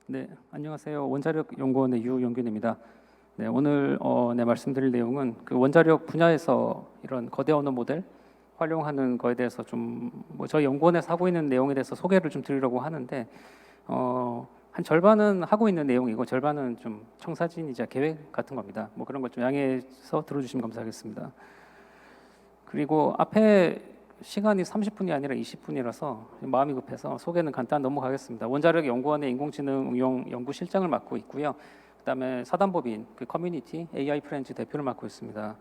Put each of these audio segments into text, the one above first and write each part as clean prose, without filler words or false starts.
네, 안녕하세요. 원자력 연구원의 유영균입니다. 네, 오늘 말씀드릴 내용은 그 원자력 분야에서 이런 거대 언어 모델 활용하는 거에 대해서 좀 저희 연구원에서 하고 있는 내용에 대해서 소개를 좀 드리려고 하는데 한 절반은 하고 있는 내용이고 절반은 좀 청사진이자 계획 같은 겁니다. 그런 것 좀 양해해서 들어주시면 감사하겠습니다. 그리고 앞에 시간이 30분이 아니라 20분이라서 마음이 급해서 소개는 간단 넘어가겠습니다. 원자력 연구원의 인공지능 응용 연구실장을 맡고 있고요. 그다음에 사단법인 그 커뮤니티 AI 프렌즈 대표를 맡고 있습니다.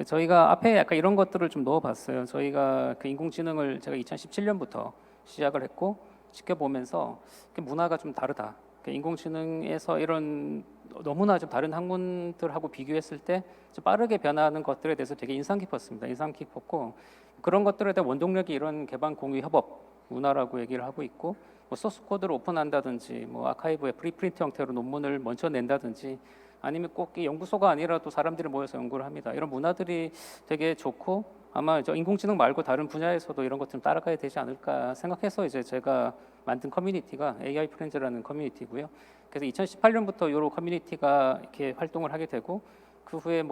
저희가 앞에 약간 이런 것들을 좀 넣어봤어요. 저희가 그 인공지능을 제가 2017년부터 시작을 했고 지켜보면서 그 문화가 좀 다르다. 인공지능에서 이런 너무나 좀 다른 학문들하고 비교했을 때 좀 빠르게 변화하는 것들에 대해서 되게 인상 깊었습니다. 인상 깊었고 그런 것들에 대한 원동력이 이런 개방 공유 협업 문화라고 얘기를 하고 있고 소스 코드를 오픈한다든지 아카이브에 프리프린트 형태로 논문을 먼저 낸다든지 아니면 꼭 연구소가 아니라도 사람들이 모여서 연구를 합니다. 이런 문화들이 되게 좋고 아마 저 인공지능 말고 다른 분야에서도 이런 것들 따라가야 되지 않을까 생각해서 이제 제가 만든 커뮤니티가 AI 프렌즈라는 커뮤니티고요. 그래서 2018년부터 이 커뮤니티가 이렇게 활동을 하게 되고 그 후에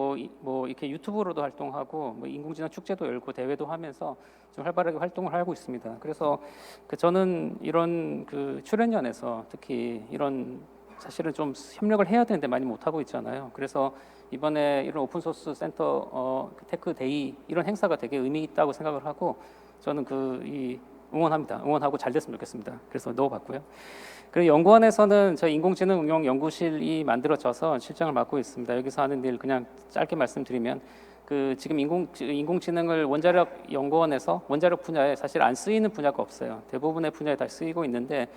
이렇게 유튜브로도 활동하고 인공지능 축제도 열고 대회도 하면서 좀 활발하게 활동을 하고 있습니다. 그래서 저는 이런 그 출연연에서 특히 이런 사실은 좀 협력을 해야 되는데 많이 못 하고 있잖아요. 그래서 이번에 이런 오픈 소스 센터 테크 데이 이런 행사가 되게 의미 있다고 생각을 하고 저는 응원합니다. 응원하고 잘 됐으면 좋겠습니다. 그래서 넣어봤고요. 그리고 연구원에서는 저희 인공지능 응용 연구실이 만들어져서 실장을 맡고 있습니다. 여기서 하는 일 그냥 짧게 말씀드리면 지금 인공지능을 원자력 연구원에서 원자력 분야에 사실 안 쓰이는 분야가 없어요. 대부분의 분야에 다 쓰이고 있는데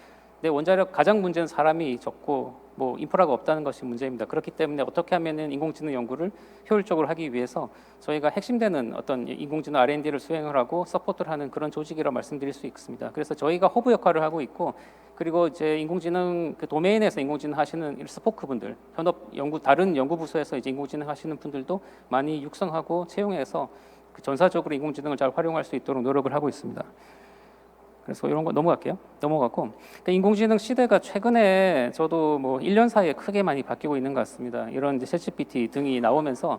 원자력 가장 문제는 사람이 적고 인프라가 없다는 것이 문제입니다. 그렇기 때문에 어떻게 하면은 인공지능 연구를 효율적으로 하기 위해서 저희가 핵심되는 어떤 인공지능 R&D를 수행을 하고 서포트를 하는 그런 조직이라고 말씀드릴 수 있습니다. 그래서 저희가 허브 역할을 하고 있고 그리고 이제 인공지능 그 도메인에서 인공지능 하시는 스포크 분들, 현업 연구 다른 연구 부서에서 이제 인공지능 하시는 분들도 많이 육성하고 채용해서 전사적으로 인공지능을 잘 활용할 수 있도록 노력을 하고 있습니다. 그래서 이런 거 넘어가고 인공지능 시대가 최근에 저도 1년 사이에 크게 많이 바뀌고 있는 것 같습니다. 이런 이제 챗GPT 등이 나오면서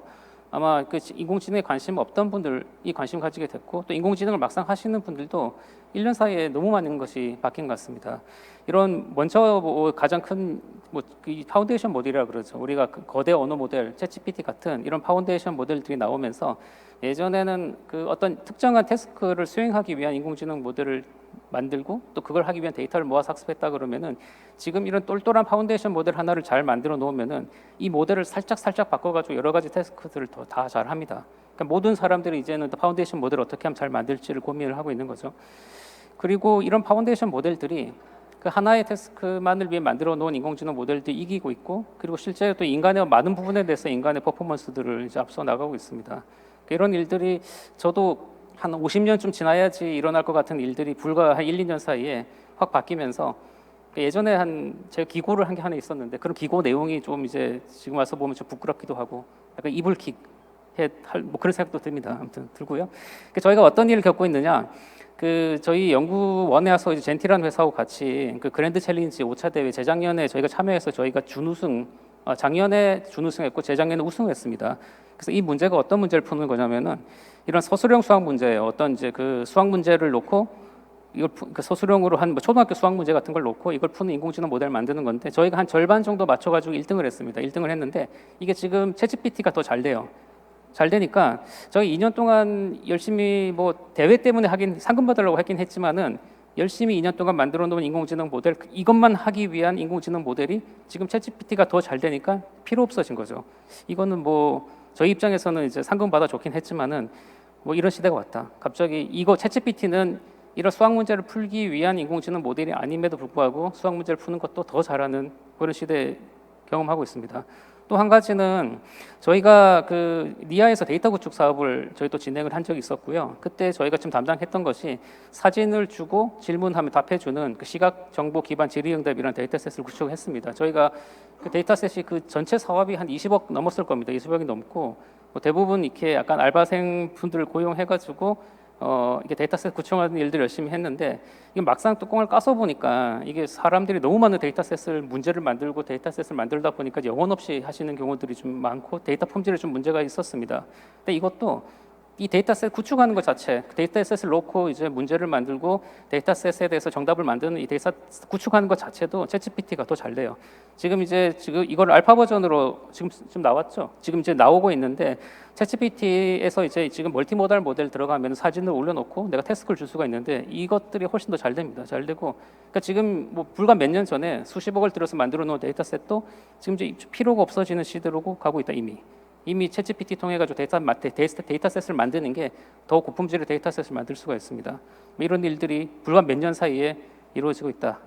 아마 인공지능에 관심 없던 분들이 관심 가지게 됐고 또 인공지능을 막상 하시는 분들도 1년 사이에 너무 많은 것이 바뀐 것 같습니다. 이런 먼저 가장 큰 이 파운데이션 모델이라 그러죠. 우리가 거대 언어 모델, 챗GPT 같은 이런 파운데이션 모델들이 나오면서 예전에는 어떤 특정한 태스크를 수행하기 위한 인공지능 모델을 만들고 또 그걸 하기 위한 데이터를 모아서 학습했다 그러면은 지금 이런 똘똘한 파운데이션 모델 하나를 잘 만들어 놓으면은 이 모델을 살짝 바꿔가지고 여러 가지 태스크들을 다 잘 합니다. 그러니까 모든 사람들이 이제는 파운데이션 모델을 어떻게 하면 잘 만들지를 고민을 하고 있는 거죠. 그리고 이런 파운데이션 모델들이 그 하나의 태스크만을 위해 만들어 놓은 인공지능 모델들이 이기고 있고 그리고 실제로 또 인간의 많은 부분에 대해서 인간의 퍼포먼스들을 이제 앞서 나가고 있습니다. 이런 일들이 저도 한 50년쯤 지나야지 일어날 것 같은 일들이 불과 한 1, 2년 사이에 확 바뀌면서 예전에 제가 기고를 한 게 하나 있었는데 그런 기고 내용이 좀 이제 지금 와서 보면 좀 부끄럽기도 하고 약간 이불킥 그런 생각도 듭니다. 아무튼 들고요. 저희가 어떤 일을 겪고 있느냐? 저희 연구원에 와서 이제 젠티라는 회사하고 같이 그랜드 챌린지 5차 대회 재작년에 저희가 참여해서 저희가 작년에 준우승했고 재작년에 우승했습니다. 그래서 이 문제가 어떤 문제를 푸는 거냐면은 이런 서술형 수학 문제예요. 어떤 이제 수학 문제를 놓고 이걸 서술형으로 한 초등학교 수학 문제 같은 걸 놓고 이걸 푸는 인공지능 모델을 만드는 건데 저희가 한 절반 정도 맞춰가지고 1등을 했습니다. 1등을 했는데 이게 지금 챗GPT가 더 잘 돼요. 잘 되니까 저희 2년 동안 열심히 대회 때문에 상금 받으려고 하긴 했지만은 열심히 2년 동안 만들어 놓은 인공지능 모델 이것만 하기 위한 인공지능 모델이 지금 챗GPT가 더 잘 되니까 필요 없어진 거죠. 이거는 저희 입장에서는 이제 상금 받아 좋긴 했지만은 이런 시대가 왔다. 갑자기 이거 챗GPT는 이런 수학 문제를 풀기 위한 인공지능 모델이 아님에도 불구하고 수학 문제를 푸는 것도 더 잘하는 그런 시대 경험하고 있습니다. 또 한 가지는 저희가 니아에서 데이터 구축 사업을 저희 또 진행을 한 적이 있었고요. 그때 저희가 좀 담당했던 것이 사진을 주고 질문하면 답해주는 시각 정보 기반 질의응답이라는 데이터셋을 구축했습니다. 저희가 데이터셋이 전체 사업이 한 20억 넘었을 겁니다. 20억이 넘고 대부분 이렇게 약간 알바생 분들을 고용해가지고 이게 데이터셋 구축하는 일들 열심히 했는데 이게 막상 뚜껑을 까서 보니까 이게 사람들이 너무 많은 데이터셋을 문제를 만들고 데이터셋을 만들다 보니까 영혼 없이 하시는 경우들이 좀 많고 데이터 품질에 좀 문제가 있었습니다. 근데 이것도 이 데이터셋 구축하는 것 자체, 데이터셋을 놓고 이제 문제를 만들고 데이터셋에 대해서 정답을 만드는 이 데이터 구축하는 것 자체도 챗GPT가 더 잘 돼요. 지금 이걸 알파 버전으로 지금 나왔죠. 지금 이제 나오고 있는데 챗GPT에서 이제 지금 멀티모달 모델 들어가면 사진을 올려놓고 내가 태스크를 줄 수가 있는데 이것들이 훨씬 더 잘 됩니다. 잘 되고 그러니까 지금 뭐 불과 몇 년 전에 수십억을 들여서 만들어 놓은 데이터셋도 지금 이제 필요가 없어지는 시대로 가고 있다 이미 챗GPT 통해 가지고 데이터셋을 만드는 게 더 고품질의 데이터셋을 만들 수가 있습니다. 뭐 이런 일들이 불과 몇 년 사이에 이루어지고 있다.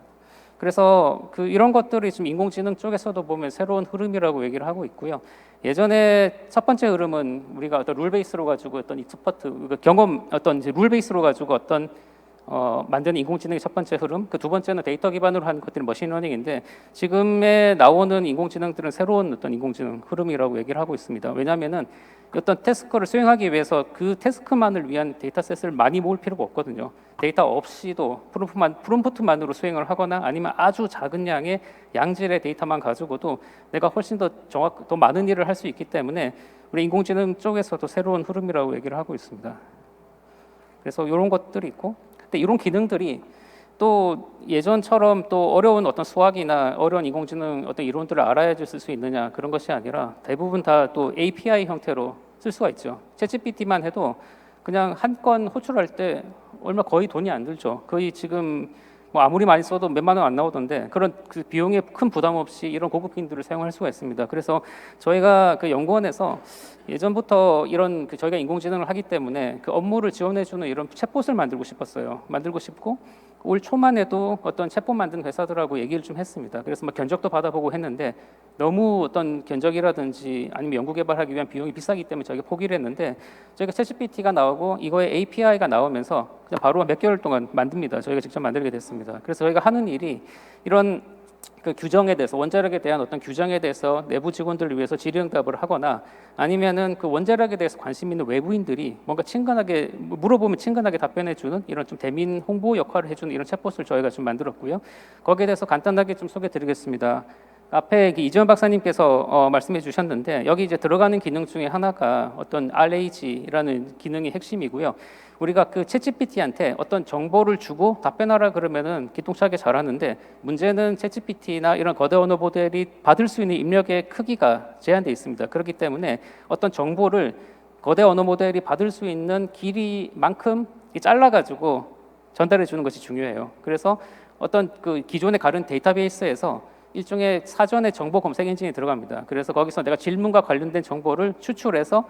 그래서 이런 것들이 지금 인공지능 쪽에서도 보면 새로운 흐름이라고 얘기를 하고 있고요. 예전에 첫 번째 흐름은 우리가 어떤 룰 베이스로 가지고 어떤 익스퍼트 경험 어떤 이제 룰 베이스로 가지고 어떤 만드는 인공지능의 첫 번째 흐름, 그 두 번째는 데이터 기반으로 하는 것들이 머신러닝인데 지금에 나오는 인공지능들은 새로운 어떤 인공지능 흐름이라고 얘기를 하고 있습니다. 왜냐하면은 어떤 태스크를 수행하기 위해서 그 태스크만을 위한 데이터셋을 많이 모을 필요가 없거든요. 데이터 없이도 프롬프트만으로 수행을 하거나 아니면 아주 작은 양의 양질의 데이터만 가지고도 내가 훨씬 더 더 많은 일을 할 수 있기 때문에 우리 인공지능 쪽에서도 새로운 흐름이라고 얘기를 하고 있습니다. 그래서 이런 것들이 있고, 근데 이런 기능들이 또 예전처럼 또 어려운 어떤 수학이나 어려운 인공지능 어떤 이론들을 알아야지 쓸 수 있느냐 그런 것이 아니라 대부분 다 또 API 형태로 쓸 수가 있죠. 챗GPT만 해도 그냥 한 건 호출할 때 거의 돈이 안 들죠. 거의 지금 뭐 아무리 많이 써도 몇만 원 안 나오던데 그런 그 비용에 큰 부담 없이 이런 고급 기능들을 사용할 수가 있습니다. 그래서 저희가 그 연구원에서 예전부터 이런 저희가 인공지능을 하기 때문에 그 업무를 지원해주는 이런 챗봇을 만들고 싶었어요. 만들고 싶고 올 초만 해도 어떤 챗봇 만든 회사들하고 얘기를 좀 했습니다. 그래서 막 견적도 받아보고 했는데 너무 어떤 견적이라든지 아니면 연구 개발하기 위한 비용이 비싸기 때문에 저희가 포기를 했는데 저희가 챗GPT가 나오고 이거에 API가 나오면서 그냥 바로 몇 개월 동안 만듭니다. 저희가 직접 만들게 됐습니다. 그래서 저희가 하는 일이 이런 그 규정에 대해서 원자력에 대한 어떤 규정에 대해서 내부 직원들을 위해서 질의응답을 하거나 아니면은 그 원자력에 대해서 관심 있는 외부인들이 뭔가 친근하게 물어보면 친근하게 답변해주는 이런 좀 대민 홍보 역할을 해주는 이런 챗봇을 저희가 좀 만들었고요. 거기에 대해서 간단하게 좀 소개드리겠습니다. 앞에 이재원 박사님께서 말씀해 주셨는데 여기 이제 들어가는 기능 중에 하나가 어떤 RAG라는 기능이 핵심이고요. 우리가 그 챗GPT한테 어떤 정보를 주고 답변하라 그러면은 기똥차게 잘하는데 문제는 챗GPT나 이런 거대 언어 모델이 받을 수 있는 입력의 크기가 제한돼 있습니다. 그렇기 때문에 어떤 정보를 거대 언어 모델이 받을 수 있는 길이만큼 잘라가지고 전달해 주는 것이 중요해요. 그래서 어떤 그 기존의 다른 데이터베이스에서 일종의 사전의 정보 검색 엔진이 들어갑니다. 그래서 거기서 내가 질문과 관련된 정보를 추출해서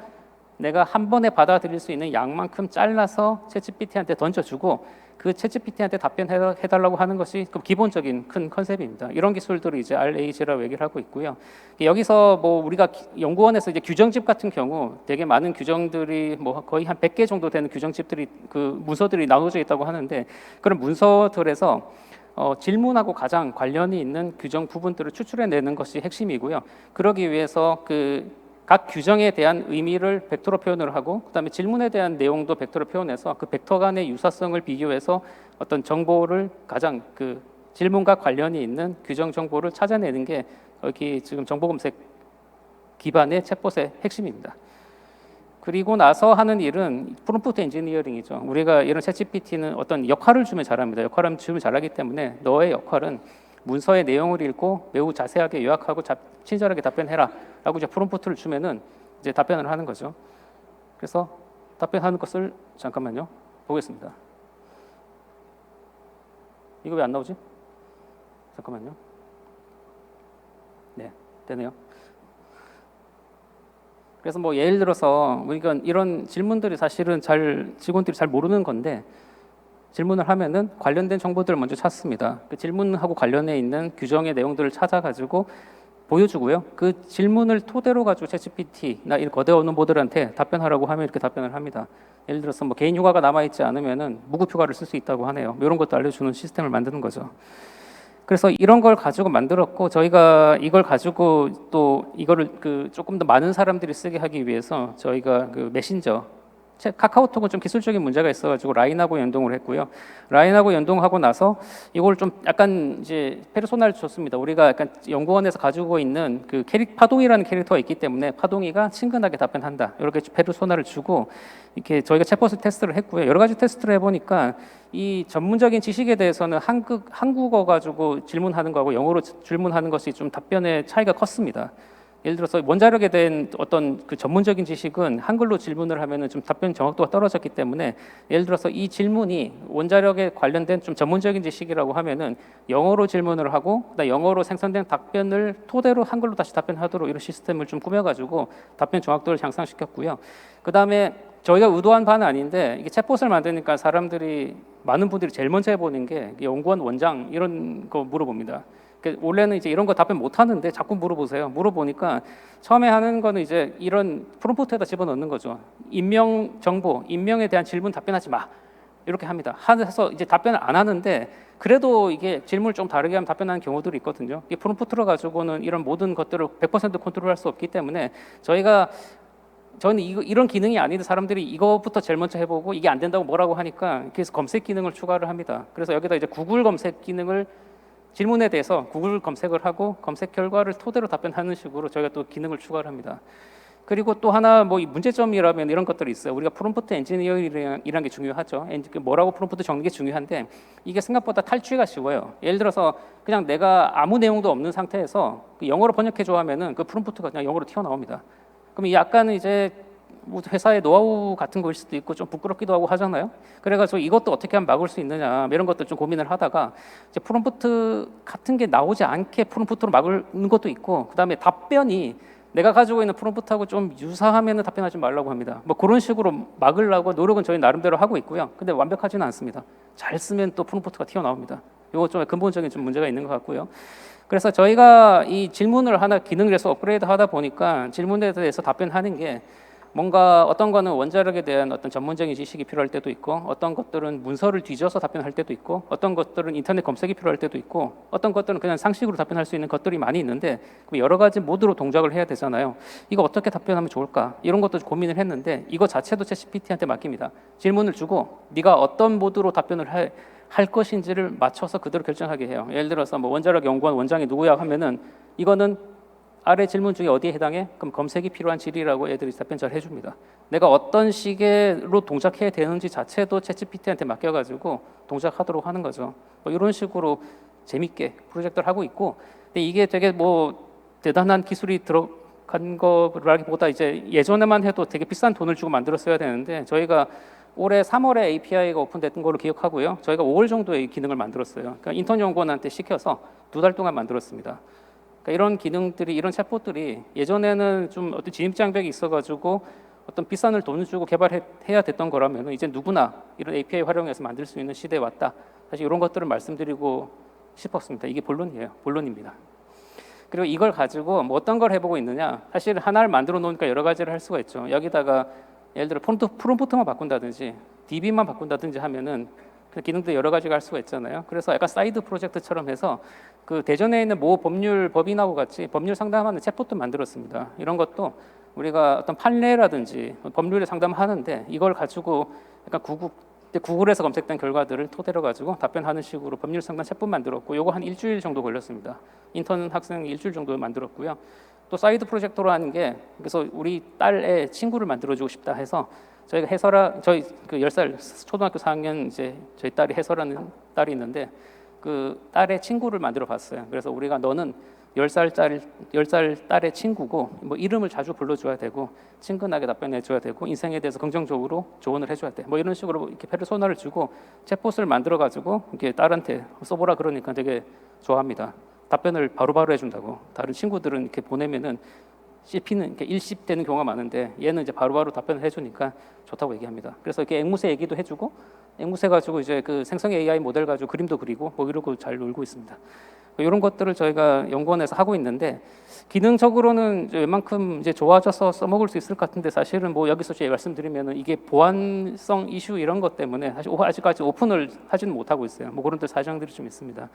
내가 한 번에 받아들일 수 있는 양만큼 잘라서 챗GPT한테 던져주고 그 챗GPT한테 답변해달라고 하는 것이 기본적인 큰 컨셉입니다. 이런 기술들을 이제 RAG라고 얘기를 하고 있고요. 여기서 뭐 우리가 연구원에서 이제 규정집 같은 경우 되게 많은 규정들이 뭐 거의 한 100개 정도 되는 규정집들이 그 문서들이 나눠져 있다고 하는데 그런 문서들에서 질문하고 가장 관련이 있는 규정 부분들을 추출해내는 것이 핵심이고요. 그러기 위해서 각 규정에 대한 의미를 벡터로 표현을 하고 그다음에 질문에 대한 내용도 벡터로 표현해서 그 벡터 간의 유사성을 비교해서 어떤 정보를 가장 그 질문과 관련이 있는 규정 정보를 찾아내는 게 여기 지금 정보 검색 기반의 챗봇의 핵심입니다. 그리고 나서 하는 일은 프롬프트 엔지니어링이죠. 우리가 이런 챗GPT는 어떤 역할을 주면 잘합니다. 역할을 주면 잘하기 때문에 너의 역할은 문서의 내용을 읽고 매우 자세하게 요약하고 친절하게 답변해라 라고 이제 프롬프트를 주면은 이제 답변을 하는 거죠. 그래서 답변하는 것을 잠깐만요 보겠습니다. 이거 왜 안 나오지? 잠깐만요. 네, 되네요. 그래서 뭐 예를 들어서 우리가 이런 질문들이 사실은 직원들이 잘 모르는 건데 질문을 하면은 관련된 정보들을 먼저 찾습니다. 그 질문하고 관련해 있는 규정의 내용들을 찾아가지고 보여주고요. 그 질문을 토대로 가지고 챗GPT나 이 거대 언어 모델한테 답변하라고 하면 이렇게 답변을 합니다. 예를 들어서 뭐 개인 휴가가 남아 있지 않으면은 무급 휴가를 쓸 수 있다고 하네요. 이런 것도 알려주는 시스템을 만드는 거죠. 그래서 이런 걸 가지고 만들었고 저희가 이걸 가지고 또 이거를 조금 더 많은 사람들이 쓰게 하기 위해서 저희가 그 메신저 카카오톡은 좀 기술적인 문제가 있어가지고 라인하고 연동을 했고요. 라인하고 연동하고 나서 이걸 좀 약간 이제 페르소나를 줬습니다. 우리가 약간 연구원에서 가지고 있는 그 파동이라는 캐릭터가 있기 때문에 파동이가 친근하게 답변한다. 이렇게 페르소나를 주고 이렇게 저희가 챗봇을 테스트를 했고요. 여러 가지 테스트를 해보니까 이 전문적인 지식에 대해서는 한국어 가지고 질문하는 거하고 영어로 질문하는 것이 좀 답변의 차이가 컸습니다. 예를 들어서 원자력에 대한 어떤 그 전문적인 지식은 한글로 질문을 하면은 좀 답변 정확도가 떨어졌기 때문에 예를 들어서 이 질문이 원자력에 관련된 좀 전문적인 지식이라고 하면은 영어로 질문을 하고 그다음 영어로 생성된 답변을 토대로 한글로 다시 답변하도록 이런 시스템을 좀 꾸며가지고 답변 정확도를 향상시켰고요. 그다음에 저희가 의도한 바는 아닌데 이게 챗봇을 만드니까 사람들이 많은 분들이 제일 먼저 해보는 게 연구원 원장 이런 거 물어봅니다. 원래는 이제 이런 거 답변 못 하는데 자꾸 물어보세요. 물어보니까 처음에 하는 거는 이제 이런 프롬프트에다 집어넣는 거죠. 임명 정보, 임명에 대한 질문 답변하지 마. 이렇게 합니다. 해서 이제 답변을 안 하는데 그래도 이게 질문을 좀 다르게 하면 답변하는 경우들이 있거든요. 이 프롬프트로 가지고는 이런 모든 것들을 100% 컨트롤할 수 없기 때문에 저는 이런 기능이 아닌데 사람들이 이거부터 제일 먼저 해보고 이게 안 된다고 뭐라고 하니까 그래서 검색 기능을 추가를 합니다. 그래서 여기다 이제 구글 검색 기능을 질문에 대해서 구글 검색을 하고 검색 결과를 토대로 답변하는 식으로 저희가 또 기능을 추가를 합니다. 그리고 또 하나 뭐 문제점이라면 이런 것들이 있어요. 우리가 프롬프트 엔지니어링이라는 게 중요하죠. 뭐라고 프롬프트 적는 게 중요한데 이게 생각보다 탈취가 쉬워요. 예를 들어서 그냥 내가 아무 내용도 없는 상태에서 영어로 번역해줘 하면은 그 프롬프트가 그냥 영어로 튀어나옵니다. 그럼 약간은 이제 뭐 회사의 노하우 같은 거일 수도 있고 좀 부끄럽기도 하고 하잖아요. 그래가지고 이것도 어떻게 하면 막을 수 있느냐 이런 것들 좀 고민을 하다가 이제 프롬프트 같은 게 나오지 않게 프롬프트로 막는 것도 있고 그다음에 답변이 내가 가지고 있는 프롬프트하고 좀 유사하면 답변하지 말라고 합니다. 뭐 그런 식으로 막으려고 노력은 저희 나름대로 하고 있고요. 근데 완벽하지는 않습니다. 잘 쓰면 또 프롬프트가 튀어나옵니다. 이거 좀 근본적인 좀 문제가 있는 것 같고요. 그래서 저희가 이 질문을 하나 기능을 해서 업그레이드 하다 보니까 질문에 대해서 답변하는 게 뭔가 어떤 거는 원자력에 대한 어떤 전문적인 지식이 필요할 때도 있고 어떤 것들은 문서를 뒤져서 답변할 때도 있고 어떤 것들은 인터넷 검색이 필요할 때도 있고 어떤 것들은 그냥 상식으로 답변할 수 있는 것들이 많이 있는데 여러 가지 모드로 동작을 해야 되잖아요. 이거 어떻게 답변하면 좋을까? 이런 것도 고민을 했는데 이거 자체도 챗GPT한테 맡깁니다. 질문을 주고 네가 어떤 모드로 답변을 할 것인지를 맞춰서 그대로 결정하게 해요. 예를 들어서 뭐 원자력 연구원 원장이 누구야 하면은 이거는 아래 질문 중에 어디에 해당해? 그럼 검색이 필요한 질이라고 애들이 답변 잘 해줍니다. 내가 어떤 식으로 동작해야 되는지 자체도 챗GPT한테 맡겨가지고 동작하도록 하는 거죠. 뭐 이런 식으로 재밌게 프로젝트를 하고 있고, 근데 이게 되게 뭐 대단한 기술이 들어간 거라기보다 이제 예전에만 해도 되게 비싼 돈을 주고 만들었어야 되는데 저희가 올해 3월에 API가 오픈됐던 걸로 기억하고요. 저희가 5월 정도에 이 기능을 만들었어요. 그러니까 인턴 연구원한테 시켜서 2달 동안 만들었습니다. 그러니까 이런 기능들이, 이런 챗봇들이 예전에는 좀 어떤 진입장벽이 있어가지고 어떤 비싼 돈을 주고 개발해야 됐던 거라면 이제 누구나 이런 API 활용해서 만들 수 있는 시대에 왔다. 사실 이런 것들을 말씀드리고 싶었습니다. 이게 본론이에요. 본론입니다. 그리고 이걸 가지고 뭐 어떤 걸 해보고 있느냐? 사실 하나를 만들어 놓으니까 여러 가지를 할 수가 있죠. 여기다가 예를 들어 프롬프트만 바꾼다든지 DB만 바꾼다든지 하면은 그 기능도 여러 가지가 할 수가 있잖아요. 그래서 약간 사이드 프로젝트처럼 해서 그 대전에 있는 모 법인하고 같이 법률 상담하는 챗봇도 만들었습니다. 이런 것도 우리가 어떤 판례라든지 법률에 상담하는데 이걸 가지고 약간 구글에서 검색된 결과들을 토대로 가지고 답변하는 식으로 법률 상담 챗봇 만들었고 요거 한 일주일 정도 걸렸습니다. 인턴 학생 일주일 정도 만들었고요. 또 사이드 프로젝트로 하는 게 그래서 우리 딸의 친구를 만들어주고 싶다 해서 저희가 해설아 저희 그 10살 초등학교 4학년 이제 저희 딸이 해설하는 딸이 있는데 그 딸의 친구를 만들어 봤어요. 그래서 우리가 너는 10살 딸의 친구고 뭐 이름을 자주 불러줘야 되고 친근하게 답변해 줘야 되고 인생에 대해서 긍정적으로 조언을 해줘야 돼. 뭐 이런 식으로 이렇게 페르소나를 주고 챗봇을 만들어 가지고 이렇게 딸한테 써보라 그러니까 되게 좋아합니다. 답변을 바로바로 해준다고. 다른 친구들은 이렇게 보내면은 씹히는 이렇게 일씹되는 경우가 많은데 얘는 이제 바로바로 답변을 해주니까 좋다고 얘기합니다. 그래서 이렇게 앵무새 얘기도 해주고 앵무새 가지고 이제 그 생성 AI 모델 가지고 그림도 그리고 뭐 이러고 잘 놀고 있습니다. 이런 것들을 저희가 연구원에서 하고 있는데 기능적으로는 이제 웬만큼 이제 좋아져서 써먹을 수 있을 것 같은데 사실은 뭐 여기서 제가 말씀드리면은 이게 보안성 이슈 이런 것 때문에 사실 아직까지 오픈을 하지는 못하고 있어요. 뭐 그런 사정들이 좀 있습니다.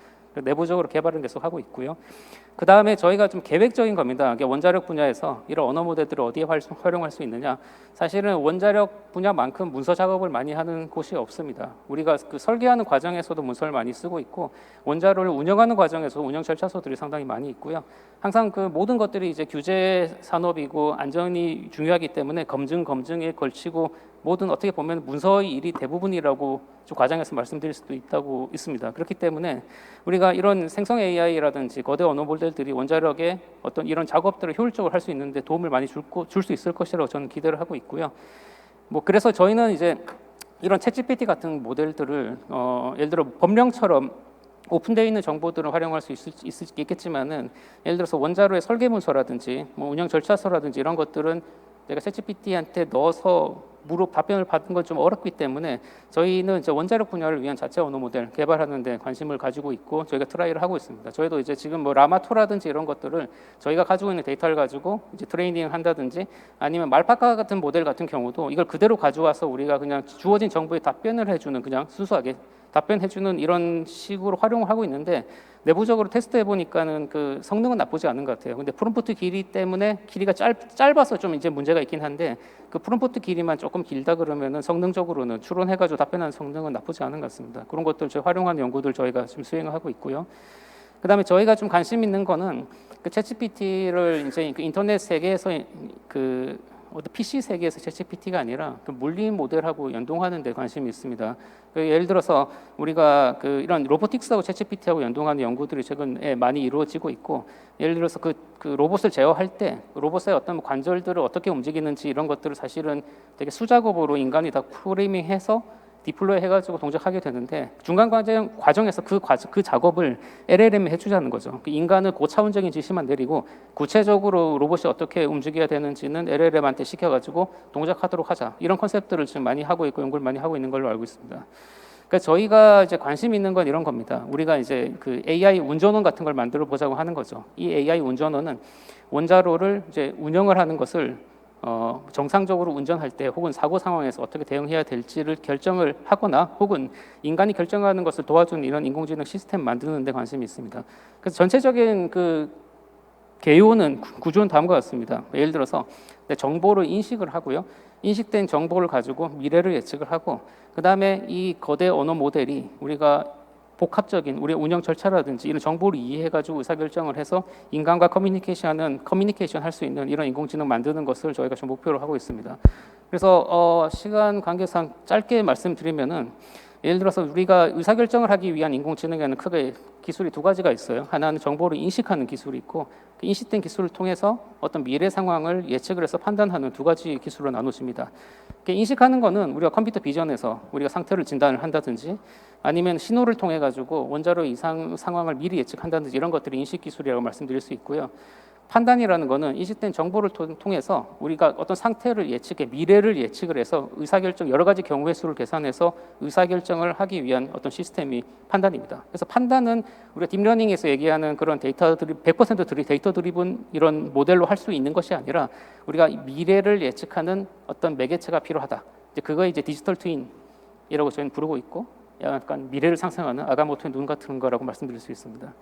내부적으로 개발은 계속 하고 있고요. 그 다음에 저희가 좀 계획적인 겁니다. 원자력 분야에서 이런 언어 모델들을 어디에 활용할 수 있느냐? 사실은 원자력 분야만큼 문서 작업을 많이 하는 곳이 없습니다. 우리가 그 설계하는 과정에서도 문서를 많이 쓰고 있고 원자로를 운영하는 과정에서 운영 절차서들이 상당히 많이 있고요. 항상 그 모든 것들이 이제 규제 산업이고 안전이 중요하기 때문에 검증에 걸치고 모든 어떻게 보면 문서의 일이 대부분이라고 좀 과장해서 말씀드릴 수도 있습니다. 그렇기 때문에 우리가 이런 생성 AI라든지 거대 언어 모델들이 원자력의 어떤 이런 작업들을 효율적으로 할 수 있는데 도움을 많이 줄 수 있을 것이라고 저는 기대를 하고 있고요. 뭐 그래서 저희는 이제 이런 챗GPT 같은 모델들을 예를 들어 법령처럼 오픈되어 있는 정보들을 활용할 수 있겠지만은 예를 들어서 원자로의 설계 문서라든지 뭐 운영 절차서라든지 이런 것들은 내가 챗GPT한테 넣어서 답변을 받는 건 좀 어렵기 때문에 저희는 이제 원자력 분야를 위한 자체 언어 모델 개발하는 데 관심을 가지고 있고 저희가 트라이를 하고 있습니다. 저희도 이제 지금 뭐 라마2라든지 이런 것들을 저희가 가지고 있는 데이터를 가지고 이제 트레이닝 한다든지 아니면 말파카 같은 모델 같은 경우도 이걸 그대로 가져와서 우리가 그냥 주어진 정보에 답변을 해주는 그냥 순수하게 답변해주는 이런 식으로 활용을 하고 있는데 내부적으로 테스트해 보니까는 그 성능은 나쁘지 않은 것 같아요. 근데 프롬프트 길이 때문에 길이가 짧아서 좀 이제 문제가 있긴 한데 그 프롬프트 길이만 조금 길다 그러면은 성능적으로는 추론해가지고 답변하는 성능은 나쁘지 않은 것 같습니다. 그런 것들 저희 활용하는 연구들 저희가 지금 수행을 하고 있고요. 그다음에 저희가 좀 관심 있는 거는 그 챗GPT를 이제 그 인터넷 세계에서 그 PC 세계에서 챗GPT가 아니라 그 물리 모델하고 연동하는 데 관심이 있습니다. 예를 들어서 우리가 그 이런 로보틱스하고 챗GPT하고 연동하는 연구들이 최근에 많이 이루어지고 있고 예를 들어서 그 로봇을 제어할 때 로봇의 어떤 관절들을 어떻게 움직이는지 이런 것들을 사실은 되게 수작업으로 인간이 다 프로그래밍해서 디플로이 해가지고 동작하게 되는데 중간 과정에서 그 작업을 LLM이 해주자는 거죠. 인간은 고차원적인 지시만 내리고 구체적으로 로봇이 어떻게 움직여야 되는지는 LLM한테 시켜가지고 동작하도록 하자. 이런 컨셉들을 지금 많이 하고 있고 연구를 많이 하고 있는 걸로 알고 있습니다. 그러니까 저희가 이제 관심 있는 건 이런 겁니다. 우리가 이제 그 AI 운전원 같은 걸 만들어 보자고 하는 거죠. 이 AI 운전원은 원자로를 이제 운영을 하는 것을 정상적으로 운전할 때 혹은 사고 상황에서 어떻게 대응해야 될지를 결정을 하거나 혹은 인간이 결정하는 것을 도와주는 이런 인공지능 시스템 만드는 데 관심이 있습니다. 그래서 전체적인 그 개요는 구조는 다음과 같습니다. 예를 들어서 정보를 인식을 하고요. 인식된 정보를 가지고 미래를 예측을 하고 그 다음에 이 거대 언어 모델이 우리가 복합적인 우리의 운영 절차라든지 이런 정보를 이해해가지고 의사결정을 해서 인간과 커뮤니케이션 할 수 있는 이런 인공지능 만드는 것을 저희가 좀 목표로 하고 있습니다. 그래서 시간 관계상 짧게 말씀드리면은 예를 들어서 우리가 의사결정을 하기 위한 인공지능에는 크게 기술이 두 가지가 있어요. 하나는 정보를 인식하는 기술이 있고 그 인식된 기술을 통해서 어떤 미래 상황을 예측을 해서 판단하는 두 가지 기술로 나눠집니다. 인식하는 거는 우리가 컴퓨터 비전에서 우리가 상태를 진단을 한다든지 아니면 신호를 통해 가지고 원자로 이상 상황을 미리 예측한다든지 이런 것들이 인식 기술이라고 말씀드릴 수 있고요. 판단이라는 거는 인식된 정보를 통해서 우리가 어떤 상태를 예측해 미래를 예측을 해서 의사결정 여러 가지 경우의 수를 계산해서 의사결정을 하기 위한 어떤 시스템이 판단입니다. 그래서 판단은 우리가 딥러닝에서 얘기하는 그런 데이터들이 100% 데이터 드리븐 이런 모델로 할 수 있는 것이 아니라 우리가 미래를 예측하는 어떤 매개체가 필요하다. 그거 이제 디지털 트윈이라고 저희는 부르고 있고 약간 미래를 상상하는 아가모토의 눈 같은 거라고 말씀드릴 수 있습니다.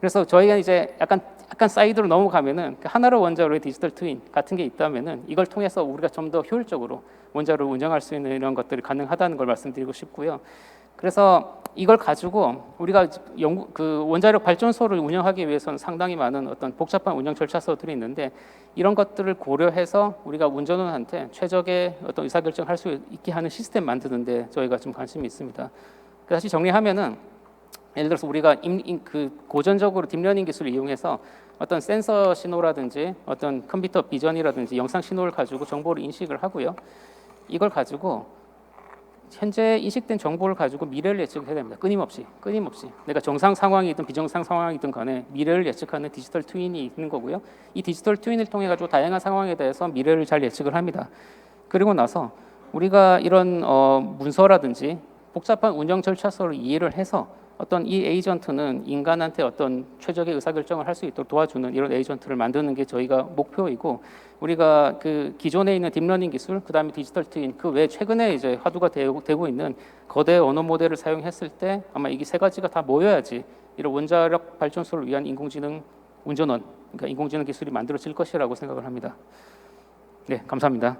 그래서 저희가 이제 약간 사이드로 넘어가면은 하나로 원자로의 디지털 트윈 같은 게 있다면은 이걸 통해서 우리가 좀 더 효율적으로 원자로를 운영할 수 있는 이런 것들이 가능하다는 걸 말씀드리고 싶고요. 그래서 이걸 가지고 우리가 그 원자력 발전소를 운영하기 위해서는 상당히 많은 어떤 복잡한 운영 절차서들이 있는데 이런 것들을 고려해서 우리가 운전원한테 최적의 어떤 의사결정을 할 수 있게 하는 시스템 만드는데 저희가 좀 관심이 있습니다. 다시 정리하면은 예를 들어서 우리가 그 고전적으로 딥러닝 기술을 이용해서 어떤 센서 신호라든지 어떤 컴퓨터 비전이라든지 영상 신호를 가지고 정보를 인식을 하고요. 이걸 가지고 현재 인식된 정보를 가지고 미래를 예측해야 됩니다. 끊임없이 내가 정상 상황이든 비정상 상황이든 간에 미래를 예측하는 디지털 트윈이 있는 거고요. 이 디지털 트윈을 통해 가지고 다양한 상황에 대해서 미래를 잘 예측을 합니다. 그리고 나서 우리가 이런 문서라든지 복잡한 운영 절차서를 이해를 해서 어떤 이 에이전트는 인간한테 어떤 최적의 의사결정을 할 수 있도록 도와주는 이런 에이전트를 만드는 게 저희가 목표이고, 우리가 그 기존에 있는 딥러닝 기술, 그다음에 디지털 트윈, 그 외 최근에 이제 화두가 되고 있는 거대 언어 모델을 사용했을 때 아마 이게 세 가지가 다 모여야지 이런 원자력 발전소를 위한 인공지능 운전원, 그러니까 인공지능 기술이 만들어질 것이라고 생각을 합니다. 네, 감사합니다.